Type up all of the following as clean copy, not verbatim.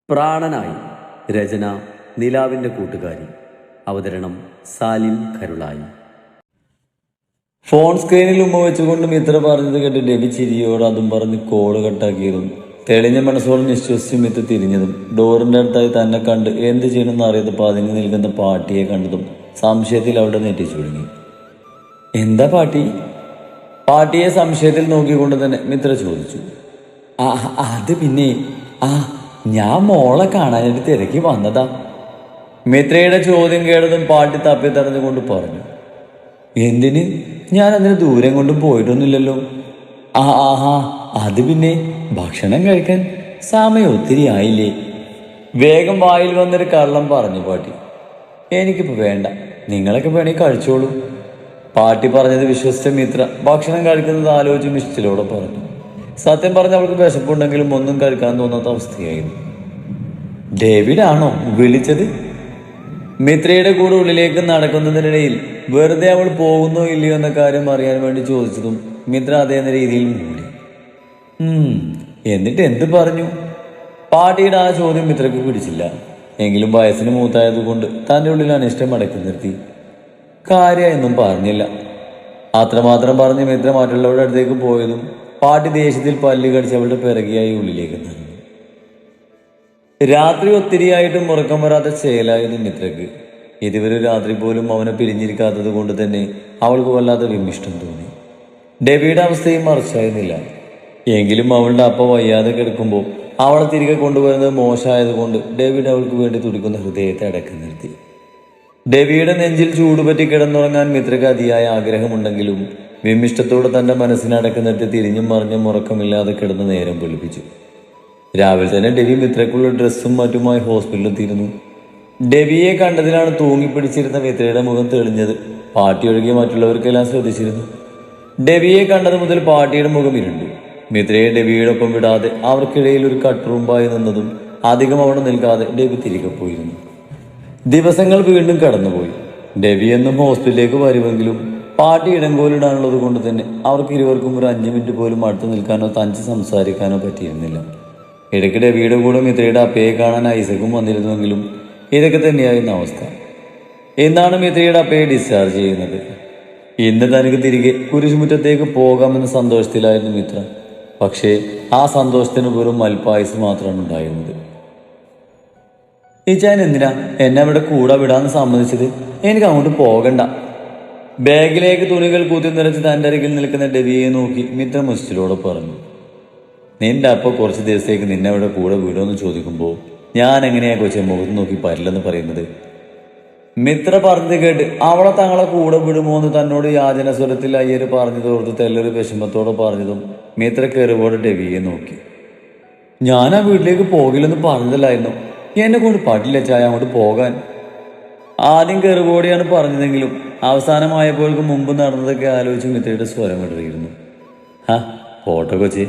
പ്രാണനായി. രചന നിലാവിൻ്റെ കൂട്ടുകാരി. അവതരണം സാലിം കരുളായി. ഫോൺ സ്ക്രീനിൽ ഉമ്മ വെച്ചുകൊണ്ട് മിത്ര പറഞ്ഞത് കേട്ട് രവി ചിരിയോട് അതും പറഞ്ഞ് കോള് കട്ടാക്കിയതും തെളിഞ്ഞ മനസ്സോടെ നിശ്വസിച്ച് മിത്ര തിരിഞ്ഞതും ഡോറിൻ്റെ അടുത്തായി തന്നെ കണ്ട് എന്ത് ചെയ്യണമെന്ന് അറിയാതെ പതിഞ്ഞു നിൽക്കുന്ന പാട്ടിയെ കണ്ടതും സംശയത്തിൽ അവിടെ നെറ്റിച്ചു തുടങ്ങി. എന്താ പാട്ടി? പാട്ടിയെ സംശയത്തിൽ നോക്കിക്കൊണ്ട് തന്നെ മിത്ര ചോദിച്ചു. അത് പിന്നെ ഞാൻ മോളെ കാണാനായിട്ട് തിരക്കി വന്നതാ. മിത്രയുടെ ചോദ്യം കേട്ടതും പാട്ടി തപ്പി തടഞ്ഞുകൊണ്ട് പറഞ്ഞു. എന്തിന്? ഞാൻ അതിന് ദൂരം കൊണ്ടും പോയിട്ടൊന്നുമില്ലല്ലോ. അത് പിന്നെ ഭക്ഷണം കഴിക്കാൻ സമയം ഒത്തിരി ആയില്ലേ? വേഗം വായിൽ വന്നൊരു കള്ളം പറഞ്ഞു പാട്ടി. എനിക്കിപ്പോൾ വേണ്ട, നിങ്ങളൊക്കെ വേണമെങ്കിൽ കഴിച്ചോളൂ. പാട്ടി പറഞ്ഞത് വിശ്വസിച്ച മിത്ര ഭക്ഷണം കഴിക്കുന്നത് ആലോചിച്ച് നിശ്ചലോടെ പറഞ്ഞു. സത്യം പറഞ്ഞ അവൾക്ക് വിശപ്പുണ്ടെങ്കിലും ഒന്നും കഴിക്കാൻ തോന്നാത്ത അവസ്ഥയായിരുന്നു. ഡേവിഡ് ആണോ വിളിച്ചത്? മിത്രയുടെ കൂടെ ഉള്ളിലേക്ക് നടക്കുന്നതിനിടയിൽ വെറുതെ അവൾ പോകുന്നോ ഇല്ലയോ എന്ന കാര്യം അറിയാൻ വേണ്ടി ചോദിച്ചതും മിത്ര അതേ രീതിയിൽ മൂടി. എന്നിട്ട് എന്ത് പറഞ്ഞു? പാട്ടിയുടെ ആ ചോദ്യം മിത്രക്ക് പിടിച്ചില്ല. എങ്കിലും വയസ്സിന് മൂത്തായതുകൊണ്ട് തൻ്റെ ഉള്ളിൽ അനിഷ്ടം അടക്കി നിർത്തി. കാര്യമൊന്നും പറഞ്ഞില്ല. അത്രമാത്രം പറഞ്ഞ് മിത്ര മറ്റുള്ളവരുടെ അടുത്തേക്ക് പോയതും പാട്ടി ദേഷ്യത്തിൽ പല്ല് കടിച്ച് അവളുടെ പിറകിയായി ഉള്ളിലേക്ക് നടന്നു. രാത്രി ഒത്തിരിയായിട്ടും ഉറക്കം വരാത്ത ചേലായിരുന്നു മിത്രക്ക്. ഇതുവരെ രാത്രി പോലും അവനെ പിരിഞ്ഞിരിക്കാത്തത് കൊണ്ട് തന്നെ അവൾക്ക് വല്ലാത്ത വിമിഷ്ടം തോന്നി. ഡെബിയുടെ അവസ്ഥയും മറിച്ചായിരുന്നില്ല. എങ്കിലും അവളുടെ അപ്പ വയ്യാതെ കിടക്കുമ്പോൾ അവളെ തിരികെ കൊണ്ടുവരുന്നത് മോശമായതുകൊണ്ട് ഡേവിഡ് അവൾക്ക് വേണ്ടി തുടിക്കുന്ന ഹൃദയത്തെ അടക്കി നിർത്തി. ഡെബിയുടെ നെഞ്ചിൽ ചൂടുപറ്റി കിടന്നുറങ്ങാൻ മിത്രക്ക് അതിയായ ആഗ്രഹമുണ്ടെങ്കിലും വിമിഷ്ടത്തോടെ തൻ്റെ മനസ്സിനെ അടക്കി നിർത്തി തിരിഞ്ഞും മറിഞ്ഞും ഉറക്കമില്ലാതെ കിടന്ന് നേരം വെളുപ്പിച്ചു. രാവിലെ തന്നെ ഡെബി മിത്രക്കുള്ള ഡ്രസ്സും മറ്റുമായി ഹോസ്പിറ്റലിലെത്തിയിരുന്നു. ഡെബിയെ കണ്ടതിലാണ് തൂങ്ങിപ്പിടിച്ചിരുന്ന മിത്രയുടെ മുഖം തെളിഞ്ഞത്. പാട്ടി ഒഴികെ മറ്റുള്ളവർക്കെല്ലാം ശ്രദ്ധിച്ചിരുന്നു. ഡെബിയെ കണ്ടത് മുതൽ പാട്ടിയുടെ മുഖം ഇരുണ്ടു. മിത്രയെ ഡെബിയുടെ ഒപ്പം വിടാതെ അവർക്കിടയിൽ ഒരു കട്ടുറുമ്പായി നിന്നതും അധികം അവിടെ നിൽക്കാതെ ഡെബി തിരികെ പോയിരുന്നു. ദിവസങ്ങൾ വീണ്ടും കടന്നുപോയി. ഡെബി എന്നും ഹോസ്പിറ്റലിലേക്ക് വരുമെങ്കിലും പാട്ടി ഇടങ്കോലിടാനുള്ളത് കൊണ്ട് തന്നെ അവർക്ക് ഇരുവർക്കും ഒരു 5 മിനിറ്റ് പോലും അടുത്ത് നിൽക്കാനോ തഞ്ച് സംസാരിക്കാനോ പറ്റിയിരുന്നില്ല. ഇടയ്ക്ക് ഡെബിയുടെ കൂടെ മിത്രയുടെ അപ്പയെ കാണാൻ ഐസക്കും വന്നിരുന്നുവെങ്കിലും ഇതൊക്കെ തന്നെയായിരുന്നു അവസ്ഥ. എന്നാണ് മിത്രയുടെ അപ്പയെ ഡിസ്ചാർജ് ചെയ്യുന്നത്. ഇന്ന് തനിക്ക് തിരികെ കുരിശുമുറ്റത്തേക്ക് പോകാമെന്ന സന്തോഷത്തിലായിരുന്നു മിത്ര. പക്ഷേ ആ സന്തോഷത്തിന് വെറും മൽപ്പായസ് മാത്രമാണ് ഉണ്ടായിരുന്നത്. ഞാൻ എന്തിനാ എന്നെ അവിടെ കൂടെ വിടാന്ന് സമ്മതിച്ചത്? എനിക്ക് അങ്ങോട്ട് പോകണ്ട. ബാഗിലേക്ക് തുണികൾ കൂത്തി നിറച്ച് തൻ്റെ അരികിൽ നിൽക്കുന്ന ഡെബിയെ നോക്കി മിത്ര മുസ്റ്റിലോടെ പറഞ്ഞു. നിന്റെ അപ്പ കുറച്ച് ദിവസത്തേക്ക് നിന്നെ അവിടെ കൂടെ വിടുമെന്ന് ചോദിക്കുമ്പോൾ ഞാൻ എങ്ങനെയാ കൊച്ചെ മുഖത്ത് നോക്കി പറ്റില്ലെന്ന് പറയുന്നത്? മിത്ര പറഞ്ഞത് കേട്ട് അവളെ തങ്ങളെ കൂടെ വിടുമോ എന്ന് തന്നോട് യാചന സ്വരത്തിൽ അയ്യര് പറഞ്ഞതോർത്ത് തെല്ലൊരു വിഷമത്തോടെ പറഞ്ഞതും മിത്ര കെറുവോടെ ഡെബിയെ നോക്കി. ഞാൻ ആ വീട്ടിലേക്ക് പോകില്ലെന്ന് പറഞ്ഞതല്ലായിരുന്നു. എന്നെ കൊണ്ട് പറ്റില്ല ചായ അങ്ങോട്ട് പോകാൻ. ആദ്യം കെറുവോടെയാണ് പറഞ്ഞതെങ്കിലും അവസാനമായപ്പോഴേക്കും മുമ്പ് നടന്നതൊക്കെ ആലോചിച്ച് മിത്രയുടെ സ്വരം ഇടറിയിരുന്നു. പോട്ടെ കൊച്ചി,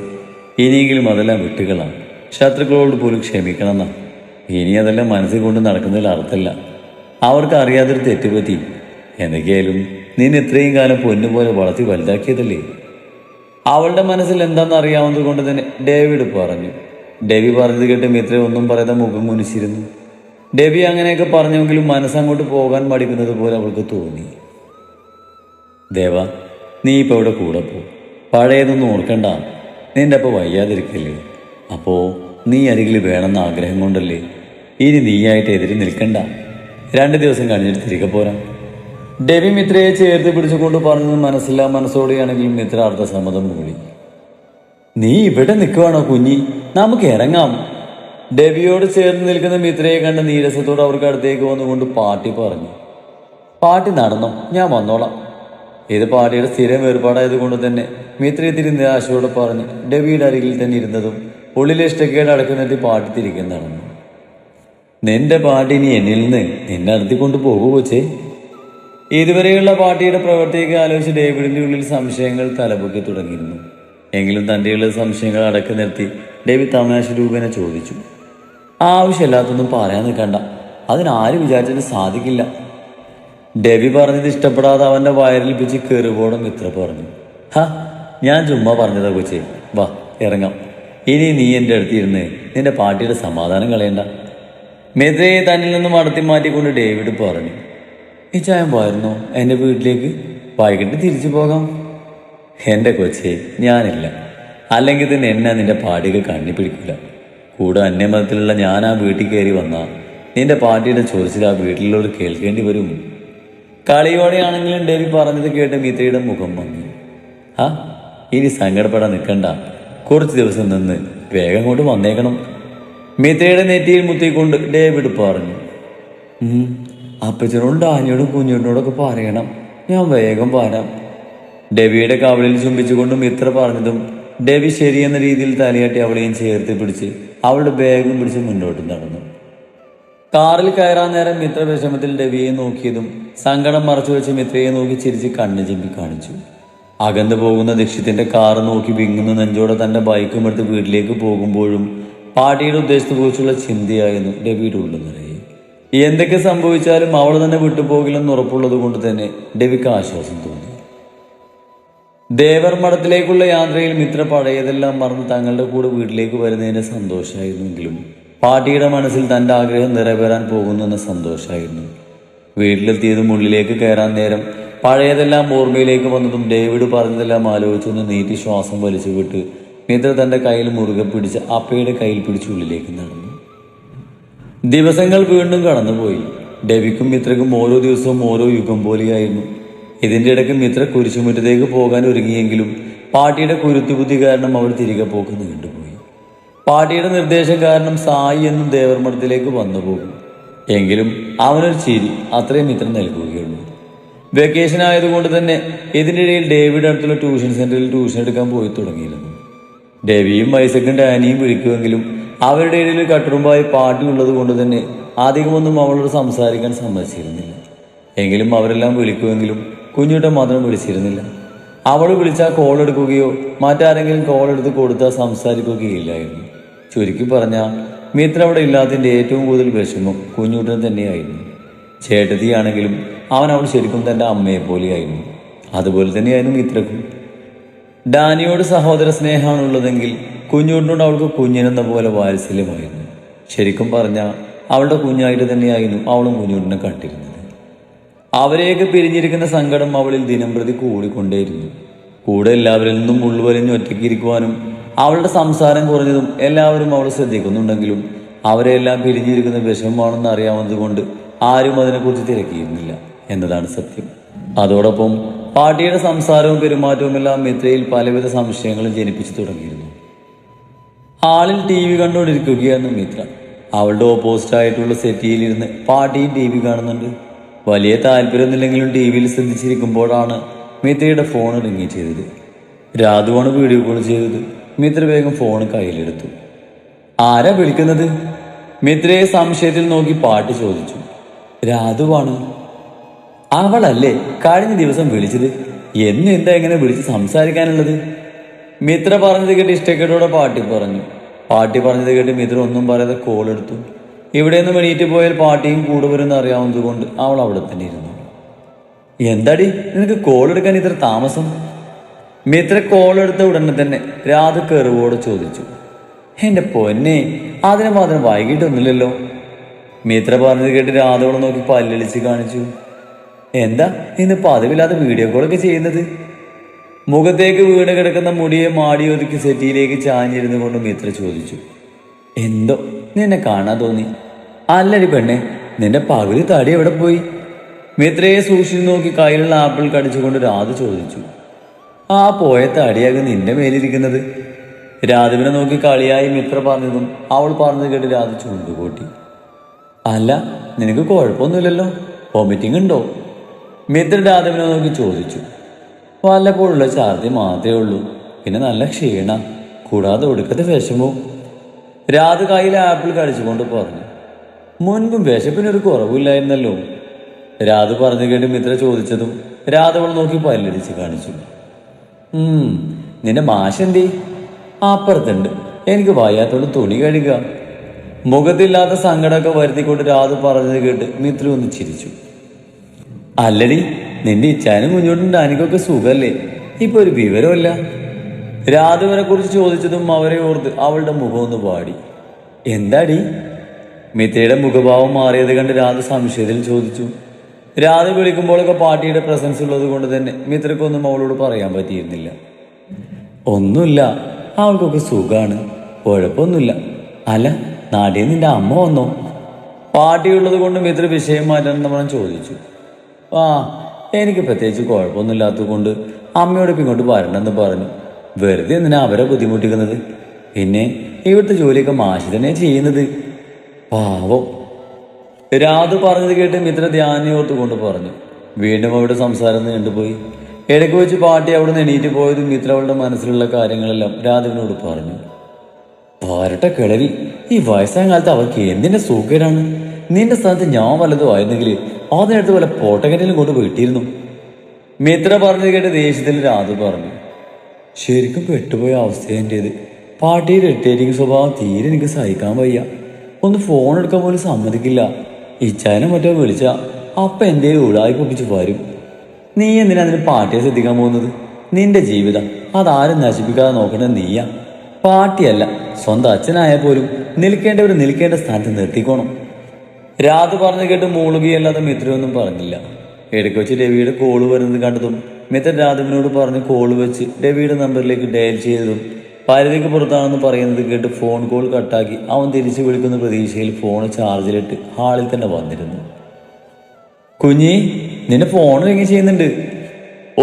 ഇനിയെങ്കിലും അതെല്ലാം വിട്ടുകളാണ്. ശത്രുക്കളോട് പോലും ക്ഷമിക്കണമെന്നാ. ഇനി അതെല്ലാം മനസ്സിൽ കൊണ്ട് നടക്കുന്നതിൽ അർത്ഥമില്ല. അവർക്ക് അറിയാതൊരു തെറ്റുപറ്റി. എന്തൊക്കെയായാലും നിന്നെ ഇത്രയും കാലം പൊന്നുപോലെ വളർത്തി വലുതാക്കിയതല്ലേ. അവളുടെ മനസ്സിൽ എന്താണെന്ന് അറിയാവുന്നത് കൊണ്ട് തന്നെ ഡേവിഡ് പറഞ്ഞു. ഡെബി പറഞ്ഞത് കേട്ട് മിത്ര ഒന്നും പറയാതെ മുഖം കുനിച്ചിരുന്നു. ഡെബി അങ്ങനെയൊക്കെ പറഞ്ഞെങ്കിലും മനസ്സങ്ങോട്ട് പോകാൻ മടിക്കുന്നത് പോലെ അവൾക്ക് തോന്നി. ദേവ, നീ ഇപ്പോൾ ഇവിടെ കൂടെ പോ. പഴയതൊന്നും ഓർക്കണ്ട. നിന്റെ അപ്പോൾ വയ്യാതിരിക്കല്ലേ. അപ്പോൾ നീ അരികിൽ വേണമെന്ന ആഗ്രഹം കൊണ്ടല്ലേ. ഇനി നീയായിട്ട് എതിര് നിൽക്കണ്ട. 2 ദിവസം കഴിഞ്ഞിട്ട് തിരികെ പോരാം. ഡെബി മിത്രയെ ചേർത്ത് പിടിച്ചുകൊണ്ട് പറഞ്ഞത് മനസ്സില്ലാ മനസ്സോടെയാണെങ്കിലും മിത്ര അർദ്ധസമ്മതം മൂളി. നീ ഇവിടെ നിൽക്കുവാണോ കുഞ്ഞി? നമുക്ക് ഇറങ്ങാം. ഡെബിയോട് ചേർന്ന് നിൽക്കുന്ന മിത്രയെ കണ്ട നീരസത്തോട് അവർക്ക് അടുത്തേക്ക് വന്നുകൊണ്ട് പാട്ടി പറഞ്ഞു. പാട്ടി നടന്നോ, ഞാൻ വന്നോളാം. ഇത് പാട്ടിയുടെ സ്ഥിരം വേർപാടായത് കൊണ്ട് തന്നെ മിത്രയെ തിരി നിരാശയോടെ പറഞ്ഞ് ഡെബിയുടെ അരികിൽ തന്നെ ഇരുന്നതും ഉള്ളിലെ ഇഷ്ടക്കേട് അടക്കുന്നെത്തി പാട്ടി തിരികെ നടന്നു. നിന്റെ പാട്ടി നീ എന്നിൽ നിന്ന് നിന്നെ നടത്തിക്കൊണ്ട് പോകു കൊച്ചേ. ഇതുവരെയുള്ള പാട്ടിയുടെ പ്രവൃത്തിയൊക്കെ ആലോചിച്ച് ഡേവിഡിന്റെ ഉള്ളിൽ സംശയങ്ങൾ തലപൊക്കി തുടങ്ങിയിരുന്നു. എങ്കിലും തൻ്റെയുള്ള സംശയങ്ങൾ അടക്കി നിർത്തി ഡേവി തമാശ രൂപേണ ചോദിച്ചു. ആവശ്യമില്ലാത്തൊന്നും പറയാൻ നിൽക്കണ്ട. അതിനാര് വിചാരിച്ചിട്ട് സാധിക്കില്ല. ഡെബി പറഞ്ഞത് ഇഷ്ടപ്പെടാതെ അവൻ്റെ വയറിൽ പിച്ച് കെറുവോടെ മിത്ര പറഞ്ഞു. ഞാൻ ചുമ്മാ പറഞ്ഞതാ കൊച്ചേ. വാ ഇറങ്ങാം. ഇനി നീ എൻ്റെ അടുത്തിരുന്ന് നിന്റെ പാർട്ടിയുടെ സമാധാനം കളയണ്ട. മിത്രയെ തന്നിൽ നിന്നും അടത്തി മാറ്റിക്കൊണ്ട് ഡേവിഡ് പറഞ്ഞു. ഈ ചായം പോയിരുന്നോ എൻ്റെ വീട്ടിലേക്ക്? വൈകിട്ട് തിരിച്ചു പോകാം. എൻ്റെ കൊച്ചേ, ഞാനില്ല. അല്ലെങ്കിൽ തന്നെ എന്നെ നിന്റെ പാർട്ടിക്ക് കണ്ണി പിടിക്കില്ല. കൂടെ അന്യമതത്തിലുള്ള ഞാൻ ആ വീട്ടിൽ കയറി വന്നാൽ നിന്റെ പാർട്ടിയുടെ ചോദിച്ചിൽ ആ വീട്ടിലുള്ളവർ കേൾക്കേണ്ടി വരും. കളിയോടെയാണെങ്കിലും ഡേവി പറഞ്ഞത് കേട്ട് മിത്രയുടെ മുഖം മങ്ങി. ആ ഇനി സങ്കടപ്പെടാൻ നിൽക്കണ്ട. കുറച്ച് ദിവസം നിന്ന് വേഗം കൊണ്ട് വന്നേക്കണം. മിത്രയുടെ നെറ്റിയിൽ മുത്തിക്കൊണ്ട് ഡേവിഡ് പറഞ്ഞു. അപ്പച്ചനോടും ഡാനിയോടും കുഞ്ഞിനോടൊക്കെ പറയണം, ഞാൻ വേഗം വരാം. ഡെവിയുടെ കവളിൽ ചുംബിച്ചുകൊണ്ട് മിത്ര പറഞ്ഞതും ഡെവി ശരിയെന്ന രീതിയിൽ തലയാട്ടി അവളെയും ചേർത്ത് പിടിച്ച് അവളുടെ ബാഗും പിടിച്ച് മുന്നോട്ട് നടന്നു. കാറിൽ കയറാൻ നേരം മിത്ര വിഷമത്തിൽ ഡെവിയെ നോക്കിയതും സങ്കടം മറച്ചു വെച്ച് മിത്രയെ നോക്കി ചിരിച്ച് കണ്ണ് ചിമ്പി കാണിച്ചു. അകന്നു പോകുന്ന ദക്ഷ്യത്തിന്റെ കാറ് നോക്കി വിങ്ങുന്ന നെഞ്ചോടെ തന്റെ ബൈക്കും എടുത്ത് വീട്ടിലേക്ക് പോകുമ്പോഴും പാർട്ടിയുടെ ഉദ്ദേശത്തെക്കുറിച്ചുള്ള ചിന്തയായിരുന്നു ഡെവിയുടെ ഉള്ളിൽ നിറയെ. എന്തൊക്കെ സംഭവിച്ചാലും അവൾ തന്നെ വിട്ടുപോകില്ലെന്ന് ഉറപ്പുള്ളത് കൊണ്ട് തന്നെ ഡെവിക്ക് ആശ്വാസം തോന്നി. ദേവർ മഠത്തിലേക്കുള്ള യാത്രയിൽ മിത്ര പഴയതെല്ലാം മറന്ന് തങ്ങളുടെ കൂടെ വീട്ടിലേക്ക് വരുന്നതിന്റെ സന്തോഷമായിരുന്നെങ്കിലും പാർട്ടിയുടെ മനസ്സിൽ തന്റെ ആഗ്രഹം നിറവേറാൻ പോകുന്നെന്ന സന്തോഷമായിരുന്നു. വീട്ടിലെത്തിയതും ഉള്ളിലേക്ക് കയറാൻ നേരം പഴയതെല്ലാം ഓർമ്മയിലേക്ക് വന്നതും ഡേവിഡ് പറഞ്ഞതെല്ലാം ആലോചിച്ചൊന്ന് നീട്ടി ശ്വാസം വലിച്ചു വിട്ട് മിത്ര തന്റെ കയ്യിൽ മുറുകെ പിടിച്ച് അപ്പയുടെ കയ്യിൽ പിടിച്ച് ഉള്ളിലേക്ക് നടന്നു. ദിവസങ്ങൾ വീണ്ടും കടന്നുപോയി. ഡെവിക്കും മിത്രക്കും ഓരോ ദിവസവും ഓരോ യുഗം പോലെയായിരുന്നു. ഇതിൻ്റെ ഇടയ്ക്ക് മിത്ര കുരിശുമുറ്റത്തേക്ക് പോകാൻ ഒരുങ്ങിയെങ്കിലും പാർട്ടിയുടെ കുരുത്തുബുദ്ധി കാരണം അവൾ തിരികെ പോക്ക് നീണ്ടുപോയി. പാർട്ടിയുടെ നിർദ്ദേശം കാരണം സായി എന്നും ദേവർമഠത്തിലേക്ക് വന്നു പോകും. എങ്കിലും അവനൊരു ചിരി അത്രയും മിത്ര നൽകുകയുള്ളൂ. വെക്കേഷൻ ആയതുകൊണ്ട് തന്നെ ഇതിൻ്റെ ഇടയിൽ ഡേവിഡ് അടുത്തുള്ള ട്യൂഷൻ സെന്ററിൽ ട്യൂഷൻ എടുക്കാൻ പോയി തുടങ്ങിയിരുന്നു. ഡെവിയും ഐസക്കും ഡാനിയും വിളിക്കുമെങ്കിലും അവരുടെ ഇടയിൽ കട്ടുറുമ്പായി പാർട്ടി ഉള്ളത് കൊണ്ട് തന്നെ അധികമൊന്നും അവളോട് സംസാരിക്കാൻ സമ്മതിച്ചിരുന്നില്ല. എങ്കിലും അവരെല്ലാം വിളിക്കുമെങ്കിലും കുഞ്ഞുട്ടൻ മാത്രം വിളിച്ചിരുന്നില്ല. അവൾ വിളിച്ചാൽ കോൾ എടുക്കുകയോ മറ്റാരെങ്കിലും കോൾ എടുത്ത് കൊടുത്താൽ സംസാരിക്കുകയില്ലായിരുന്നു. ചുരുക്കി പറഞ്ഞാൽ മിത്ര അവിടെ ഇല്ലാത്തതിൻ്റെ ഏറ്റവും കൂടുതൽ വിഷമം കുഞ്ഞുട്ടൻ തന്നെയായിരുന്നു. ചേട്ടത്തിയാണെങ്കിലും അവൾ ശരിക്കും തൻ്റെ അമ്മയെ പോലെയായിരുന്നു. അതുപോലെ തന്നെയായിരുന്നു മിത്രക്കും. ഡാനിയോട് സഹോദര സ്നേഹമാണുള്ളതെങ്കിൽ കുഞ്ഞുട്ടനോട് അവൾക്ക് കുഞ്ഞിനെന്ന പോലെ വാത്സല്യമായിരുന്നു. ശരിക്കും പറഞ്ഞാൽ അവളുടെ കുഞ്ഞായിട്ട് തന്നെയായിരുന്നു അവളും കുഞ്ഞുട്ടനെ കണ്ടിരുന്നത്. അവരെയൊക്കെ പിരിഞ്ഞിരിക്കുന്ന സങ്കടം അവളിൽ ദിനം പ്രതി കൂടിക്കൊണ്ടേയിരുന്നു. കൂടെ എല്ലാവരിൽ നിന്നും ഉള്ളുവലിഞ്ഞ് ഒറ്റയ്ക്കിരിക്കുവാനും അവളുടെ സംസാരം കുറഞ്ഞതും എല്ലാവരും അവൾ ശ്രദ്ധിക്കുന്നുണ്ടെങ്കിലും അവരെല്ലാം പിരിഞ്ഞിരിക്കുന്ന വിഷമമാണെന്ന് അറിയാവുന്നത് കൊണ്ട് ആരും അതിനെക്കുറിച്ച് തിരക്കിയിരുന്നില്ല എന്നതാണ് സത്യം. അതോടൊപ്പം പാർട്ടിയുടെ സംസാരവും പെരുമാറ്റവുമെല്ലാം മിത്രയിൽ പലവിധ സംശയങ്ങളും ജനിപ്പിച്ചു തുടങ്ങിയിരുന്നു. ഹാളിൽ TV കണ്ടുകൊണ്ടിരിക്കുകയായിരുന്നു മിത്ര. അവളുടെ ഓപ്പോസിറ്റായിട്ടുള്ള സെറ്റിയിലിരുന്ന് പാർട്ടിയും TV കാണുന്നുണ്ട്. വലിയ താല്പര്യമൊന്നുമില്ലെങ്കിലും TV ശ്രദ്ധിച്ചിരിക്കുമ്പോഴാണ് മിത്രയുടെ ഫോൺ റിങ് ചെയ്തത്. രാധുവാണ് വീഡിയോ കോൾ ചെയ്തത്. മിത്ര വേഗം ഫോൺ കയ്യിലെടുത്തു. ആരാ വിളിക്കുന്നത്? മിത്രയെ സംശയത്തിൽ നോക്കി പാട്ടി ചോദിച്ചു. രാധുവാണ്. അവളല്ലേ കഴിഞ്ഞ ദിവസം വിളിച്ചത്? എന്താ എങ്ങനെ വിളിച്ച് സംസാരിക്കാനുള്ളത്? മിത്ര പറഞ്ഞത് കേട്ട് ഇഷ്ടക്കേട്ടോടെ പാട്ടി പറഞ്ഞു. പാട്ടി പറഞ്ഞത് കേട്ട് മിത്ര ഒന്നും പറയാതെ കോൾ എടുത്തു. ഇവിടെ നിന്ന് എണീറ്റ് പോയാൽ പാട്ടിയും കൂടെ വരുമെന്ന് അറിയാവുന്നത് കൊണ്ട് അവൾ അവിടെ തന്നെ ഇരുന്നു. എന്താടി നിനക്ക് കോൾ എടുക്കാൻ ഇത്ര താമസം? മിത്ര കോൾ എടുത്ത ഉടനെ തന്നെ രാധ കെറുവോട് ചോദിച്ചു. എൻ്റെ പൊന്നെ, അതിന് മാത്രം വൈകിട്ടൊന്നുമില്ലല്ലോ. മിത്ര പറഞ്ഞത് കേട്ട് രാധയോടെ നോക്കി പല്ലളിച്ച് കാണിച്ചു. എന്താ ഇന്ന് പതിവില്ലാതെ വീഡിയോ കോളൊക്കെ ചെയ്യുന്നത്? മുഖത്തേക്ക് വീണ് കിടക്കുന്ന മുടിയെ മാടി ഒതുക്കി സെറ്റിയിലേക്ക് ചാഞ്ഞിരുന്നു കൊണ്ട് മിത്ര ചോദിച്ചു. എന്തോ നിന്നെ കാണാൻ തോന്നി. അല്ലടി പെണ്ണെ, നിന്റെ പകുതി തടി എവിടെ പോയി? മിത്രയെ സൂക്ഷിച്ചു നോക്കി കയ്യിലുള്ള ആപ്പിൾ കടിച്ചുകൊണ്ട് രാധ ചോദിച്ചു. ആ പോയ തടിയാകും നിന്റെ മേലിരിക്കുന്നത്. രാധുവിനെ നോക്കി കളിയായി മിത്ര പറഞ്ഞതും അവൾ പറഞ്ഞത് കേട്ട് രാധ ചുണ്ടുകൂട്ടി. അല്ല, നിനക്ക് കുഴപ്പമൊന്നുമില്ലല്ലോ, വോമിറ്റിംഗ് ഉണ്ടോ? മിത്ര രാധുവിനെ നോക്കി ചോദിച്ചു. വല്ലപ്പോഴുള്ള ഛർദി മാത്രമേ ഉള്ളൂ, പിന്നെ നല്ല ക്ഷീണ, കൂടാതെ ഒടുക്കത്തെ വിഷമവും. രാധ കയ്യിലെ ആപ്പിൾ കടിച്ചുകൊണ്ട് പറഞ്ഞു. മുൻപും വിശപ്പിനൊരു കുറവില്ലായിരുന്നല്ലോ. രാധ പറഞ്ഞു കേട്ട് മിത്ര ചോദിച്ചതും രാധ അവൾ നോക്കി പല്ലടിച്ച് കാണിച്ചു. നിന്റെ മാഷെന്തേ? അപ്പുറത്തുണ്ട്, എനിക്ക് വയ്യാത്തോട് തുണി കഴുകുക. മുഖത്തില്ലാത്ത സങ്കടമൊക്കെ വരുത്തിക്കൊണ്ട് രാധ പറഞ്ഞത് കേട്ട് മിത്ര ഒന്ന് ചിരിച്ചു. അല്ലടി, നിന്റെ ഇച്ചാനും കുഞ്ഞോട്ടും ഡാനിക്കൊക്കെ സുഖല്ലേ? ഇപ്പൊ ഒരു വിവരമല്ല. രാധുവിനെ കുറിച്ച് ചോദിച്ചതും അവരെ ഓർത്ത് അവളുടെ മുഖം ഒന്ന് പാടി. എന്താടി? മിത്രയുടെ മുഖഭാവം മാറിയത് കണ്ട് രാധ സംശയത്തിൽ ചോദിച്ചു. രാധ വിളിക്കുമ്പോഴൊക്കെ പാട്ടിയുടെ പ്രസൻസ് ഉള്ളത് കൊണ്ട് തന്നെ മിത്രക്കൊന്നും അവളോട് പറയാൻ പറ്റിയിരുന്നില്ല. ഒന്നുമില്ല, അവൾക്കൊക്കെ സുഖാണ്, കുഴപ്പമൊന്നുമില്ല. അല്ല, നാട്ടിൽ നിന്റെ അമ്മ വന്നോ? പാട്ടിയുള്ളത് കൊണ്ട് മിത്ര വിഷയം മാറ്റാനെന്ന് പറഞ്ഞ് ചോദിച്ചു. ആ, എനിക്ക് പ്രത്യേകിച്ച് കുഴപ്പമൊന്നുമില്ലാത്തത് കൊണ്ട് അമ്മയോട് ഇപ്പം ഇങ്ങോട്ട് വരണമെന്ന് പറഞ്ഞു. വെറുതെ എന്തിനാ അവരെ ബുദ്ധിമുട്ടിക്കുന്നത്? പിന്നെ ഇവിടുത്തെ ജോലിയൊക്കെ മാഷി തന്നെ ചെയ്യുന്നത്. പാവം. രാധ പറഞ്ഞത് കേട്ട് മിത്ര ധ്യാനയോർത്തുകൊണ്ട് പറഞ്ഞു. വീണ്ടും അവരുടെ സംസാരം നീണ്ടുപോയി. ഇടയ്ക്ക് വെച്ച് പാട്ടി അവിടെ നിന്ന് എണീറ്റ് പോയതും മിത്ര അവളുടെ മനസ്സിലുള്ള കാര്യങ്ങളെല്ലാം രാധവിനോട് പറഞ്ഞു. പാരട്ടെ കിളവി, ഈ വയസ്സായ കാലത്ത് അവർക്ക് എന്തിന്റെ സുഖരാണ്. നിന്റെ സ്ഥാനത്ത് ഞാൻ വല്ലതും ആയിരുന്നെങ്കിൽ അതിനടുത്ത് വല്ല പോട്ടക്കനിലും കൊണ്ട് വീട്ടിയിരുന്നു. മിത്ര പറഞ്ഞത് കേട്ട് ദേഷ്യത്തിൽ രാധ പറഞ്ഞു. ശരിക്കും പെട്ടുപോയ അവസ്ഥ എൻ്റേത്. പാട്ടിയുടെ ഇറിറ്റേറ്റിംഗ് സ്വഭാവം തീരെ എനിക്ക് സഹിക്കാൻ വയ്യ. ഒന്ന് ഫോൺ എടുക്കാൻ പോലും സമ്മതിക്കില്ല. ഇച്ചായനെ മറ്റോ വിളിച്ച അപ്പം എൻ്റെ ഉടായി പൊപ്പിച്ച് വരും. നീ എന്തിനാ അതിന് പാട്ടിയെ ശ്രദ്ധിക്കാൻ പോകുന്നത്? നിന്റെ ജീവിതം അതാരും നശിപ്പിക്കാതെ നോക്കേണ്ടത് നീയാ, പാട്ടിയല്ല. സ്വന്തം അച്ഛനായാൽ പോലും നിൽക്കേണ്ടവർ നിൽക്കേണ്ട സ്ഥാനത്ത് നിർത്തിക്കോണം. രാധ പറഞ്ഞു കേട്ട് മൂളുകയല്ലാതെ മിത്രയൊന്നും പറഞ്ഞില്ല. ഇടയ്ക്ക് വെച്ച് രവിയുടെ കോള് വരുന്നത് കണ്ടതും മിത്ര രാധവിനോട് പറഞ്ഞ് കോള് വെച്ച് രവിയുടെ നമ്പറിലേക്ക് ഡയൽ ചെയ്തതും പരിധിക്ക് പുറത്താണെന്ന് പറയുന്നത് കേട്ട് ഫോൺ കോൾ കട്ടാക്കി അവൻ തിരിച്ചു വിളിക്കുന്ന പ്രതീക്ഷയിൽ ഫോൺ ചാർജിലിട്ട് ഹാളിൽ തന്നെ വന്നിരുന്നു. കുഞ്ഞി, നിന്റെ ഫോൺ റിങ് ചെയ്യുന്നുണ്ട്.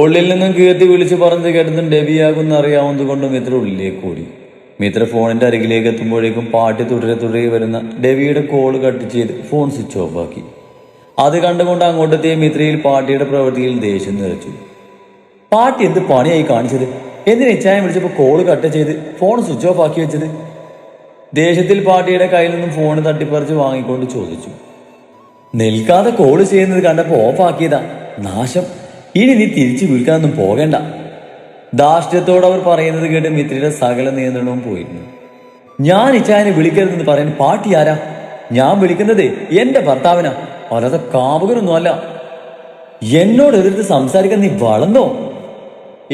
ഉള്ളിൽ നിന്നും കീർത്തി വിളിച്ച് പറഞ്ഞത് കേട്ടതും രവിയാകുന്ന അറിയാവുന്നത് കൊണ്ട് മിത്ര ഉള്ളിലേക്ക് ഓടി. മിത്ര ഫോണിന്റെ അരികിലേക്ക് എത്തുമ്പോഴേക്കും പാട്ടി തുടരെ വരുന്ന രവിയുടെ കോള് കട്ട് ചെയ്ത് ഫോൺ സ്വിച്ച് ഓഫ് ആക്കി. അത് കണ്ടുകൊണ്ട് അങ്ങോട്ടെത്തിയ മിത്രയിൽ പാട്ടിയുടെ പ്രവൃത്തിയിൽ ദേഷ്യം നിറച്ചു. പാട്ടി എന്ത് പണിയായി കാണിച്ചത്? എന്തിനാ ഇച്ചായം വിളിച്ചപ്പോൾ കോള് കട്ട് ചെയ്ത് ഫോൺ സ്വിച്ച് ഓഫ് ആക്കി വെച്ചത്? ദേഷ്യത്തിൽ പാട്ടിയുടെ കയ്യിൽ നിന്നും ഫോൺ തട്ടിപ്പറിച്ച് വാങ്ങിക്കൊണ്ട് ചോദിച്ചു. നിൽക്കാതെ കോള് ചെയ്യുന്നത് കണ്ടപ്പോൾ ഓഫ് ആക്കിയതാ. നാശം, ഇനി നീ തിരിച്ചു വിളിക്കാനൊന്നും പോകേണ്ട. ധാർഷ്ട്യത്തോട് അവർ പറയുന്നത് കേട്ട് മിത്രയുടെ സകല നിയന്ത്രണവും പോയിരുന്നു. ഞാൻ ഇച്ചായനെ വിളിക്കരുതെന്ന് പറയാൻ പാട്ടി ആരാ? ഞാൻ വിളിക്കുന്നതേ എന്റെ ഭർത്താവിനാ, അല്ലാതെ കാമുകനൊന്നുമല്ല. എന്നോട് എതിർത്ത് സംസാരിക്കാൻ നീ വളർന്നോ?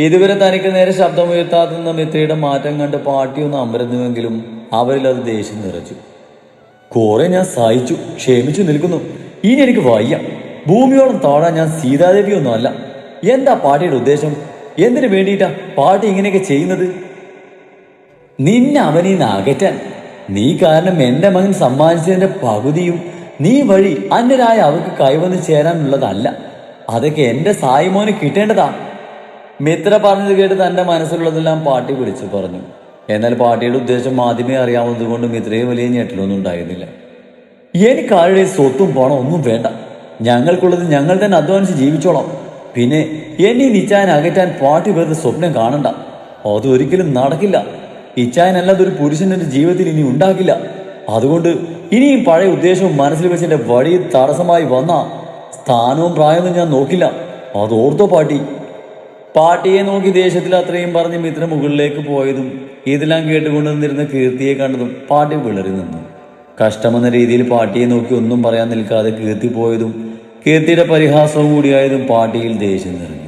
ഇതുവരെ തനിക്ക് നേരെ ശബ്ദമുയർത്താത്തുന്ന മിത്രയുടെ മാറ്റം കണ്ട് പാട്ടിയൊന്ന് അമരുന്നുവെങ്കിലും അവരിൽ അത് ദേഷ്യം നിറച്ചു. കുറെ ഞാൻ സഹിച്ചു, ക്ഷമിച്ചു നിൽക്കുന്നു. ഇനി എനിക്ക് വയ്യ. ഭൂമിയോളം താഴാൻ ഞാൻ സീതാദേവിയൊന്നും അല്ല. എന്താ പാട്ടിയുടെ ഉദ്ദേശം? എന്തിനു വേണ്ടിയിട്ടാ പാട്ടി ഇങ്ങനെയൊക്കെ ചെയ്യുന്നത്? നിന്നെ അവനീന്ന് അകറ്റാൻ. നീ കാരണം എന്റെ മകൻ സമ്മാനിച്ചതിന്റെ പകുതിയും നീ വഴി അന്യരായ അവർക്ക് കൈവന്ന് ചേരാനുള്ളതല്ല. അതൊക്കെ എന്റെ സായിമോന് കിട്ടേണ്ടതാ. മിത്ര പറഞ്ഞത് കേട്ട് തന്റെ മനസ്സിലുള്ളതെല്ലാം പാട്ടി വിളിച്ചു പറഞ്ഞു. എന്നാൽ പാട്ടിയുടെ ഉദ്ദേശം ആദ്യമേ അറിയാവുന്നത് കൊണ്ട് മിത്രയെ വലിയ ഞെട്ടലൊന്നും ഉണ്ടായിരുന്നില്ല. എനിക്കാരുടെ സ്വത്തും പണം ഒന്നും വേണ്ട. ഞങ്ങൾക്കുള്ളത് ഞങ്ങൾ തന്നെ അധ്വാനിച്ച് ജീവിച്ചോളാം. പിന്നെ എന്നെ നിച്ചായൻ അകറ്റാൻ പാട്ടി വെറുതെ സ്വപ്നം കാണണ്ട. അതൊരിക്കലും നടക്കില്ല. ഇച്ചായനല്ലാതെ ഒരു പുരുഷൻ എന്റെ ജീവിതത്തിൽ ഇനി ഉണ്ടാക്കില്ല. അതുകൊണ്ട് ഇനിയും പഴയ ഉദ്ദേശവും മനസ്സിൽ വെച്ച് എന്റെ വഴി തടസ്സമായി വന്ന സ്ഥാനവും പ്രായമൊന്നും ഞാൻ നോക്കില്ല. അത് ഓർത്തോ പാട്ടി. പാട്ടിയെ നോക്കി ദേഷ്യത്തിൽ അത്രയും പറഞ്ഞ് മിത്ര മുകളിലേക്ക് പോയതും ഇതെല്ലാം കേട്ടുകൊണ്ട് നിന്നിരുന്ന കീർത്തിയെ കണ്ടതും പാട്ടി വിളറി നിന്നു. കഷ്ടമെന്ന രീതിയിൽ പാട്ടിയെ നോക്കി ഒന്നും പറയാൻ നിൽക്കാതെ കീർത്തി പോയതും കീർത്തിയുടെ പരിഹാസവും കൂടിയായതും പാട്ടിയിൽ ദേഷ്യം നിറഞ്ഞു.